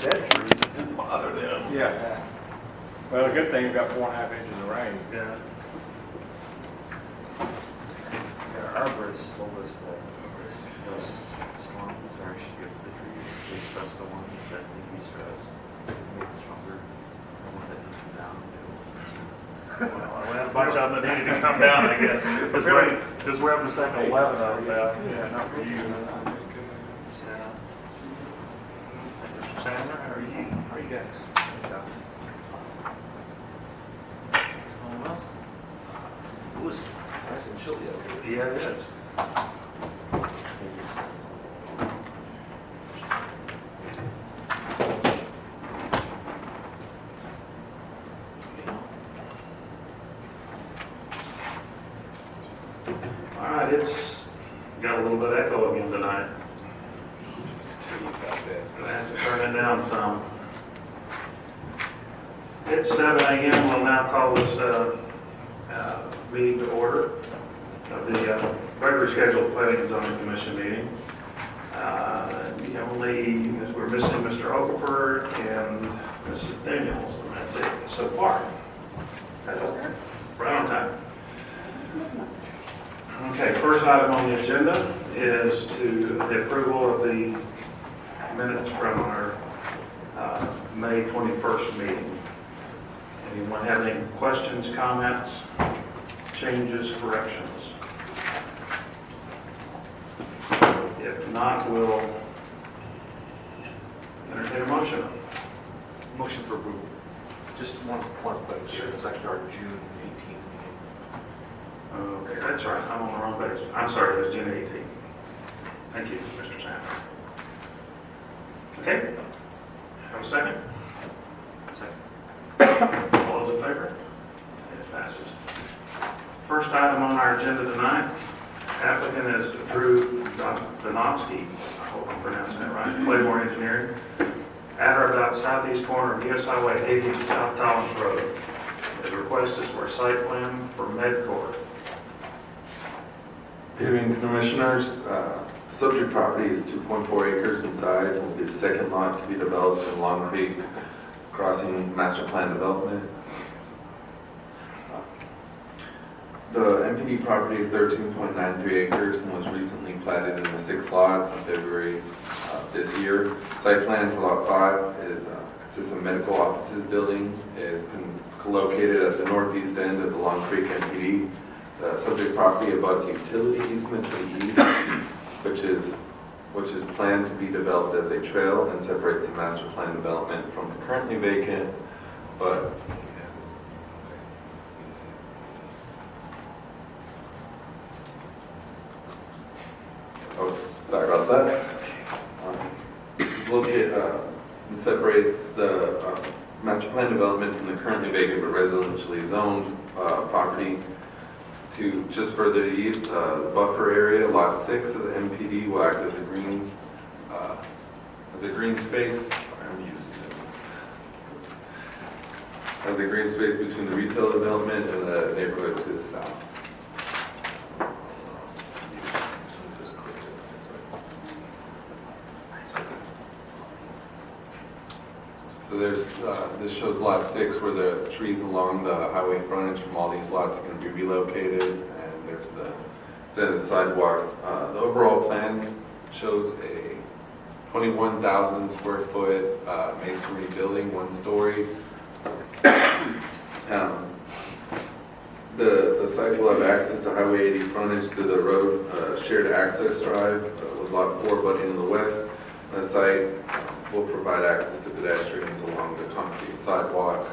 dead trees, it didn't bother them. Yeah. Well, the good thing, we've got 4.5 inches of rain. Yeah. Our arborist told us that those swamp are actually good for the trees. They stress the ones that need to be stressed, make them stronger. The ones that need to come down. Well, we had a bunch of them that needed to come down, I guess. Because we're having to take 11 of them down. Yeah, not for you. Yeah. Mr. Sandler, how are you? How are you guys? It was nice and chilly out here. Yeah, it is. All right, it's got a little bit of echo again tonight. Gonna have to turn it down some. It's 7 a.m. We'll now call this meeting to order of the regular scheduled planning and zoning commission meeting. We're missing Mr. Okafor and Mrs. Daniels, and that's it so far. That's okay. Right on time. Okay, first item on the agenda is the approval of the minutes from our May 21st meeting. Anyone have any questions, comments, changes, corrections? If not, we'll entertain a motion. Motion for approval. Just one place. Sure. It's actually our June 18th meeting. Okay, that's right, I'm on the wrong page. I'm sorry, it was June 18th. Thank you, Mr. Sandler. Okay, have a second? Second. All those in favor? It passes. First item on our agenda tonight, applicant is Drew Donotsky, I hope I'm pronouncing it right, Claymore Engineering, at or about southeast corner of US Highway 80 South Collins Road. The request is for a site plan for Medcore. Good evening, Commissioners. The subject property is 2.4 acres in size and will be the second lot to be developed in Long Creek Crossing Master Plan Development. The MPD property is 13.93 acres and was recently platted into 6 lots in February this year. Site plan for Lot 5 consists of medical offices building. It is located at the northeast end of the Long Creek MPD. The subject property abuts utility easement to the east, which is planned to be developed as a trail and separates the master plan development from the currently vacant, but sorry about that. It's located, it separates the master plan development from the currently vacant but residentially zoned property to just further east. The buffer area, lot 6 of the MPD, will act as a green space. I'm using it. As a green space between the retail development and the neighborhood to the south. So this shows lot 6 where the trees along the highway frontage from all these lots are going to be relocated, and there's the extended sidewalk. The overall plan shows a 21,000 square foot masonry building, 1 story. The site will have access to Highway 80 frontage through the road shared access drive with lot 4 butting in the west. The site will provide access to pedestrians along the concrete sidewalk.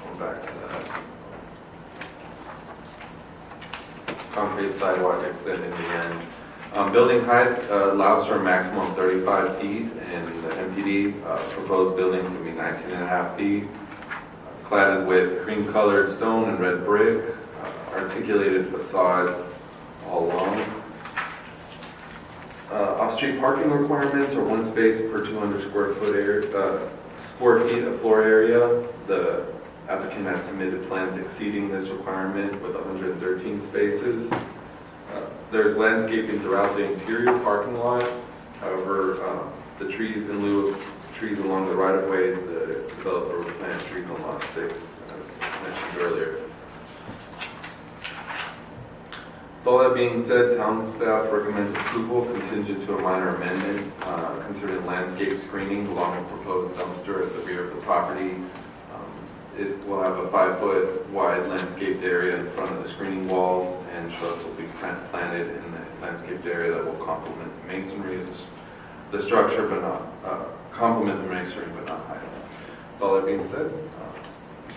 Going back to that. Concrete sidewalk extending the end. Building height allows for a maximum of 35 feet, and the MPD proposed buildings will be 19.5 feet. Cladded with cream-colored stone and red brick, articulated facades all along. Off-street parking requirements are 1 space per 200 square feet of floor area. The applicant has submitted plans exceeding this requirement with 113 spaces. There's landscaping throughout the interior parking lot. However, the trees in lieu of trees along the right-of-way. The developer will plant trees on lot 6, as mentioned earlier. With all that being said, town staff recommends approval contingent to a minor amendment concerning landscape screening along a proposed dumpster at the rear of the property. It will have a 5-foot wide landscaped area in front of the screening walls, and shrubs will be planted in the landscaped area that will complement the masonry of the structure, but not complement the masonry, but not hide it. With all that being said,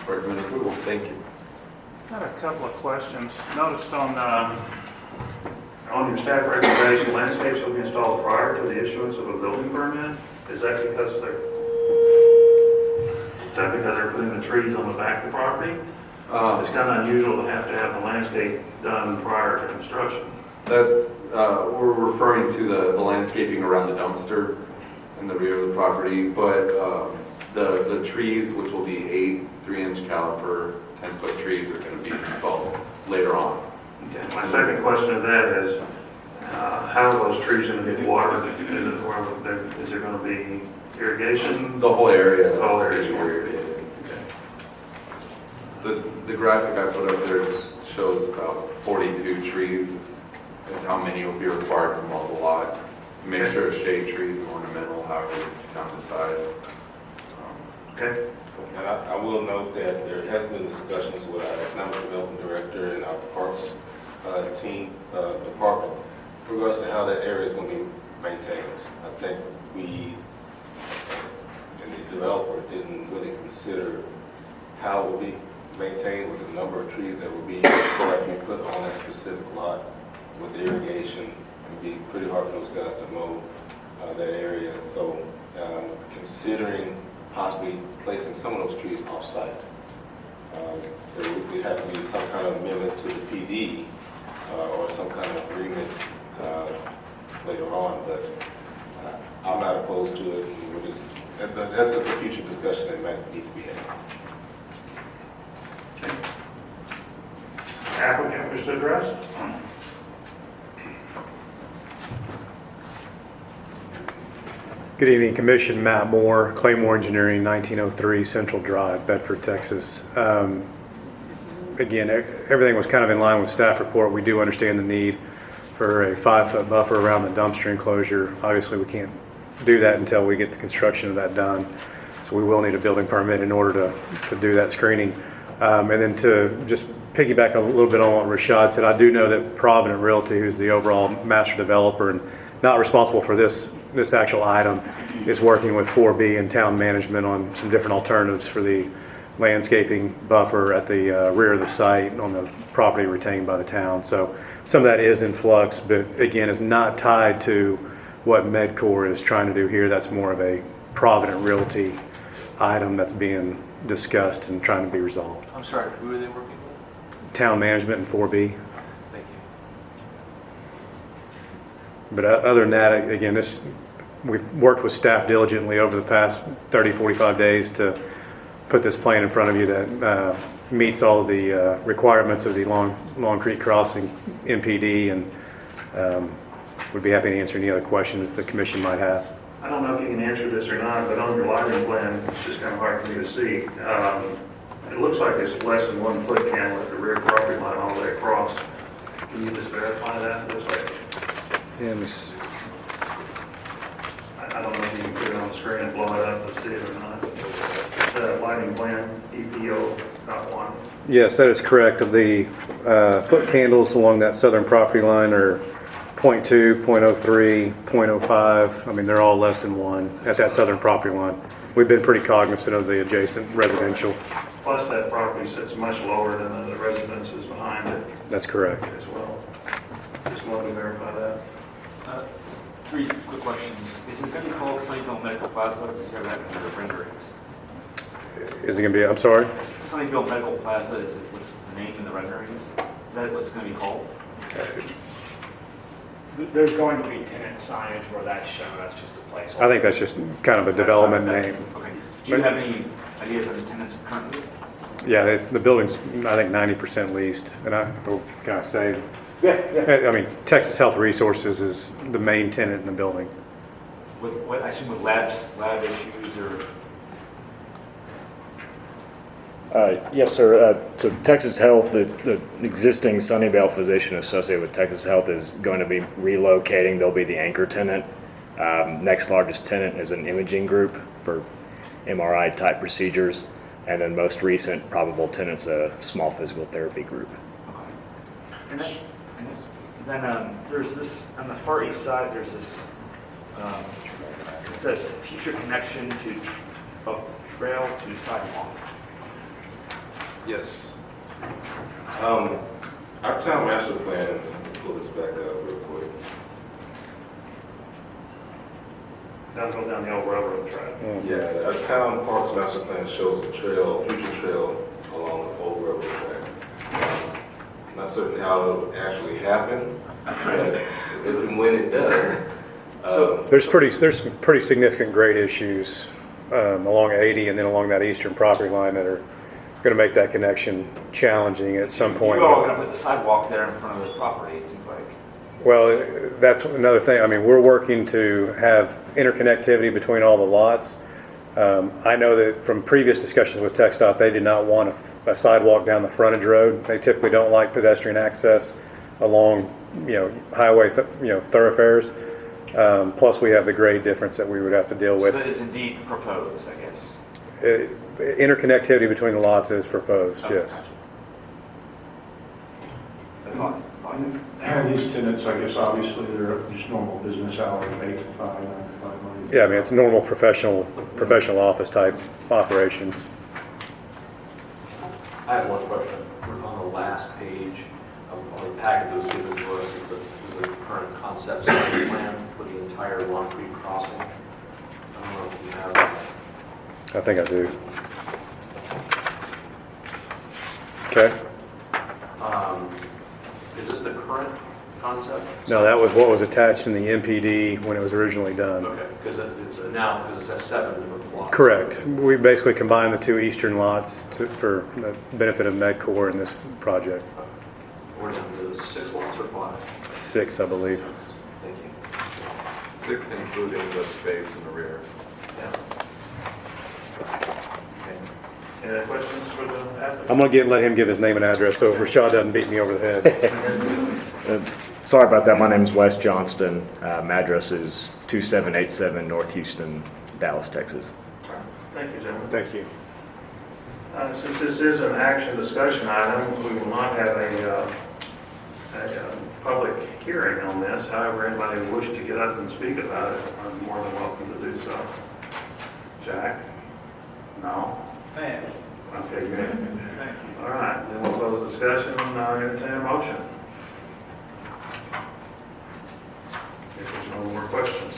recommend approval. Thank you. Got a couple of questions. Noticed on your staff recommendation, landscapes will be installed prior to the issuance of a building permit. Is that because they're putting the trees on the back of the property? It's kind of unusual to have the landscape done prior to construction. That's, we're referring to the landscaping around the dumpster in the rear of the property, but the trees, which will be 8 3-inch caliper, 10-foot trees, are going to be installed later on. Okay. My second question to that is, how are those trees going to get watered? Is there going to be irrigation? The whole area. The whole area is irrigated. Okay. The graphic I put up there shows about 42 trees is how many will be required from all the lots. Make sure it's shade trees and ornamental, however you count the size. Okay. And I will note that there has been discussions with our economic development director and our parks team department in regards to how that area is going to be maintained. I think we and the developer didn't really consider how it will be maintained with the number of trees that will be required to be put on that specific lot with the irrigation. It would be pretty hard for those guys to mow that area. So considering possibly placing some of those trees off-site. There would have to be some kind of amendment to the PD or some kind of agreement later on, but I'm not opposed to it. And that's just a future discussion that might need to be had. Applicant wish to address? Good evening, Commission. Matt Moore, Claymore Engineering, 1903 Central Drive, Bedford, Texas. Again, everything was kind of in line with staff report. We do understand the need for a 5-foot buffer around the dumpster enclosure. Obviously, we can't do that until we get the construction of that done. So we will need a building permit in order to do that screening. And then to just piggyback a little bit on what Rashad said, I do know that Provident Realty, who's the overall master developer and not responsible for this actual item, is working with 4B and town management on some different alternatives for the landscaping buffer at the rear of the site on the property retained by the town. So some of that is in flux, but again, is not tied to what MedCorp is trying to do here. That's more of a Provident Realty item that's being discussed and trying to be resolved. I'm sorry, who are they working with? Town management and 4B. Thank you. But other than that, again, we've worked with staff diligently over the past 30, 45 days to put this plan in front of you that meets all of the requirements of the Long Creek Crossing MPD, and would be happy to answer any other questions the commission might have. I don't know if you can answer this or not, but on your lighting plan, it's just kind of hard for me to see. It looks like it's less than 1 foot candle at the rear property line all the way across. Can you just verify that? It looks like, Yeah, I don't know if you can put it on the screen and blow it up and see it or not. The lighting plan, EPO.1. yes, that is correct. The foot candles along that southern property line are 0.2, 0.03, 0.05. I mean, they're all less than 1 at that southern property line. We've been pretty cognizant of the adjacent residential. Plus, that property sits much lower than the residences behind it That's correct. as well. Just wanted to verify that. 3 quick questions. Is it going to be called Sunnyvale Medical Plaza? Because you have that in the renderings. Is it going to be, I'm sorry? Sunnyvale Medical Plaza, is it, what's the name in the renderings? Is that what's going to be called? There's going to be tenant signage where that's shown, that's just a placeholder. I think that's just kind of a development name. Okay. Do you have any ideas of the tenants currently? Yeah, the building's, I think, 90% leased. And can I say, Yeah. I mean, Texas Health Resources is the main tenant in the building. I assume with lab issues or? Yes, sir. So Texas Health, the existing Sunnyvale physician associated with Texas Health is going to be relocating. They'll be the anchor tenant. Next largest tenant is an imaging group for MRI type procedures. And then most recent probable tenant's a small physical therapy group. Okay. And then there's this, on the far east side, there's this, it says future connection of trail to sidewalk. Yes. Our town master plan, let me pull this back up real quick. That'll go down the old railroad track. Yeah, our town parks master plan shows a trail, future trail along the old railroad track. Not certain how it'll actually happen, but if and when it does. There's some pretty significant grade issues along 80 and then along that eastern property line that are going to make that connection challenging at some point. You're all going to put the sidewalk there in front of the property, it seems like. Well, that's another thing. I mean, we're working to have interconnectivity between all the lots. I know that from previous discussions with TxDOT, they did not want a sidewalk down the frontage road. They typically don't like pedestrian access along, highway, thoroughfares. Plus, we have the grade difference that we would have to deal with. So that is indeed proposed, I guess. Interconnectivity between the lots is proposed, Okay, yes. gotcha. That's all I need. And these tenants, I guess, obviously, they're just normal business hours, 8 to 5, 9 to 5, Monday. Yeah, I mean, it's normal professional office type operations. I have one question. On the last page of the packet that was given to us is the current concept study plan for the entire Long Creek crossing. I don't know if you have that. I think I do. Okay. Is this the current concept? No, that was what was attached in the MPD when it was originally done. Okay, because it's now, because it's at 7 different lots. Correct. We basically combined the two eastern lots for the benefit of MedCore in this project. We're down to 6 lots or 5? 6, I believe. Thank you. 6 including the space in the rear. Yeah. Any other questions for the applicant? I'm going to let him give his name and address so Rashad doesn't beat me over the head. Sorry about that. My name is Wes Johnston. My address is 2787 North Houston, Dallas, Texas. Thank you, gentlemen. Thank you. Since this is an action discussion item, we will not have a public hearing on this. However, anybody who wishes to get up and speak about it, I'm more than welcome to do so. Jack? No? Okay, good. All right, then we'll close the discussion and entertain a motion. If there's no more questions.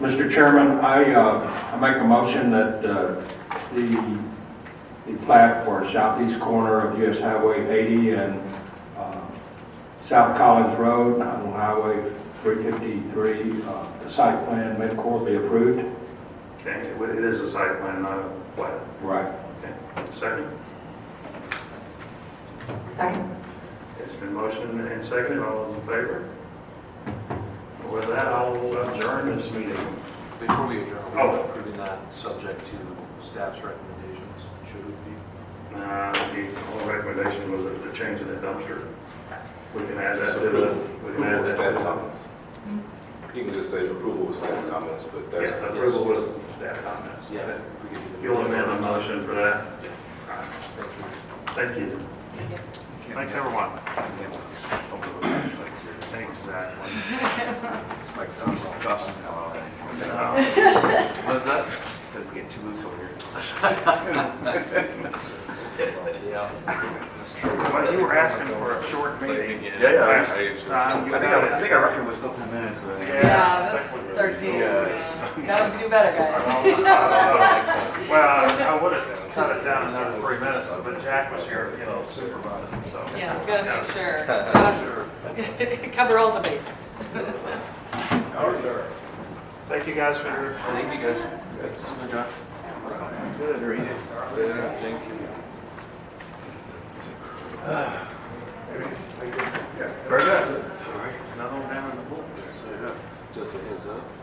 Mr. Chairman, I make a motion that the plat for southeast corner of US Highway 80 and South Collins Road on Highway 353, the site plan MedCore be approved. Okay, it is a site plan, not a plat. Right. Okay, second. Second. It's been motioned and seconded. All those in favor? With that, I'll adjourn this meeting. Before we adjourn, Oh. we're approving that subject to staff's recommendations. Should we be? The whole recommendation was the change in the dumpster. We can add that Just to the, approval. we can add Approval with that staff to comments. You can just say approval with staff comments, but the, yes, that's. approval with staff comments. Yeah. if we could do that. You'll amend the motion for that? Thank you. Thank you. Thanks, everyone. Exactly. What is that? He said it's getting too loose over here. Yeah. Well, you were asking for a short meeting. Yeah. Last time, you I got it. think our record was still 10 minutes. But Yeah, that's 13. Gotta do better, guys. Well, I would have cut it down another 3 minutes, but Jack was here, supervising, so. Yeah, gotta make sure. Gotta cover all the bases. Thank you guys for your. Thank you, guys. Good, read it. Thank you. Very good. All right. Another one down in the book. Just a heads up.